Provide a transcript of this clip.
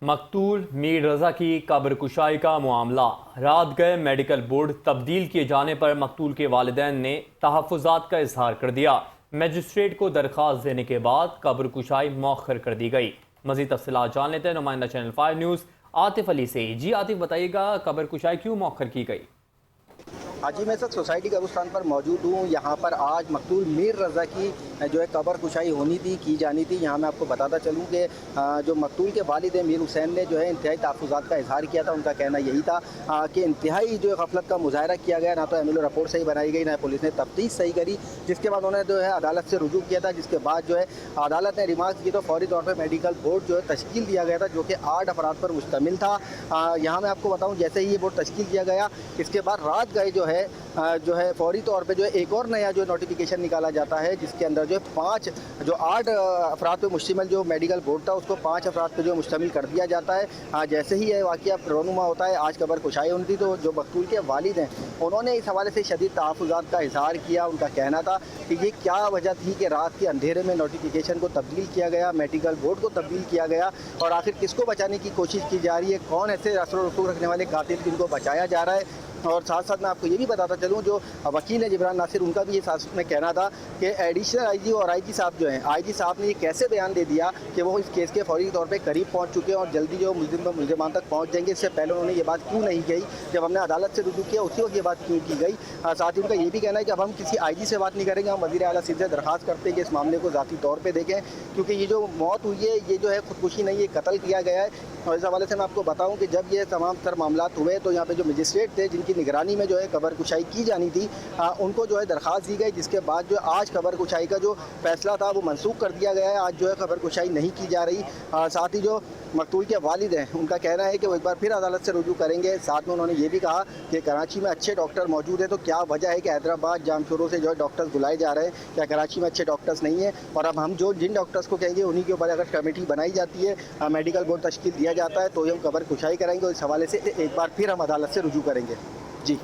मकतूल मीर रजा की कब्र कुशाई का मामला। रात गए मेडिकल बोर्ड तब्दील किए जाने पर मकतूल के वालिदैन ने तहफ़्फ़ुज़ात का इजहार कर दिया। मजिस्ट्रेट को दरख्वास्त देने के बाद कब्र कुशाई मौखर कर दी गई। मज़ीद तफ़सीलात जान लेते हैं नुमाइंदा चैनल 5 न्यूज़ आतिफ अली से। जी आतिफ, बताइएगा कब्र कुशाई क्यों मौखर की गई? हाजी मैं सर सोसाइटी कब्रिस्तान पर मौजूद हूँ। यहाँ पर आज मकतूल मीर रज़ा की जो है कब्र कुशाई होनी थी, की जानी थी। यहाँ मैं आपको बताता चलूँ कि जो मकतूल के वालिद हैं मीर हुसैन ने जो है इंतहाई तहफ़्फ़ुज़ात का इजहार किया था। उनका कहना यही था कि इंतहाई जो गफलत का मुज़ाहरा किया गया, ना तो एमएलओ रिपोर्ट सही बनाई गई, ना पुलिस ने तफ्तीश सही करी। जिसके बाद उन्होंने जो है अदालत से रुजू किया था, जिसके बाद जो है अदालत ने रिमार्क की तो फौरी तौर पर मेडिकल बोर्ड जो है तश्कील दिया गया था, जो कि 8 अफराद पर मुश्तमिल था। यहाँ मैं आपको बताऊँ, जैसे ही ये बोर्ड तश्कील किया गया, इसके बाद रात गए जो है फौरी तौर पे जो है एक और नया जो नोटिफिकेशन निकाला जाता है, जिसके अंदर जो 8 अफराद पे मुश्तमिल जो मेडिकल बोर्ड था, उसको 5 अफराद पे जो मुश्तमिल कर दिया जाता है। जैसे ही यह वाक़या रोनुमा होता है, आज कब्र कुशाई होनी थी, तो जो मकतूल के वालिद हैं उन्होंने इस हवाले से शदीद तहफ़्फ़ुज़ात का इजहार किया। उनका कहना था कि ये क्या वजह थी कि रात के अंधेरे में नोटिफिकेशन को तब्दील किया गया, मेडिकल बोर्ड को तब्दील किया गया, और आखिर किसको बचाने की कोशिश की जा रही है, कौन ऐसे असर रसूख रखने वाले कातिल जिनको बचाया जा रहा है। और साथ साथ मैं आपको ये भी बताता चलूँ, जो वकील है जिब्रान नासिर, उनका भी ये साथ में कहना था कि एडिशनल आईजी और आईजी साहब जो हैं, आईजी साहब ने ये कैसे बयान दे दिया कि वो इस केस के फौरी तौर पे करीब पहुंच चुके हैं और जल्दी जो मुलजिमान तक पहुंच जाएंगे। इससे पहले उन्होंने ये बात क्यों नहीं कही? जब हमने अदालत से रुजू किया उसी वक्त ये बात क्यों की गई? साथ ही उनका ये भी कहना है कि अब हम किसी आईजी से बात नहीं करेंगे, हम वज़ीर आला सीधे दरख्वास्त करते हैं कि इस मामले को ज़ाती तौर पर देखें, क्योंकि ये जो मौत हुई है ये जो है खुदकुशी नहीं, ये कत्ल किया गया है। और इस हवाले से मैं आपको बताऊँ कि जब ये तमाम तर मामला हुए तो यहाँ पर जो मजिस्ट्रेट थे जिनकी निगरानी में जो है कब्र कुशाई की जानी थी, उनको जो है दरख्वास्त दी गई, जिसके बाद जो आज कब्र कुशाई का जो फैसला था वो मनसूख कर दिया गया है। आज जो है कब्र कुशाई नहीं की जा रही। साथ ही जो मकतूल के वालिद हैं उनका कहना है कि वो एक बार फिर अदालत से रुजू करेंगे। साथ में उन्होंने ये भी कहा कि कराची में अच्छे डॉक्टर मौजूद हैं, तो क्या वजह है कि हैदराबाद जामशोरों से जो है डॉक्टर्स बुलाए जा रहे हैं? क्या कराची में अच्छे डॉक्टर्स नहीं हैं? और अब हम जिन डॉक्टर्स को कहेंगे उन्हीं के ऊपर अगर कमेटी बनाई जाती है, मेडिकल बोर्ड तश्कील दिया जाता है, तो हम कब्र कुशाई करेंगे। और इस हवाले से एक बार फिर हम अदालत से रुजू करेंगे। जी।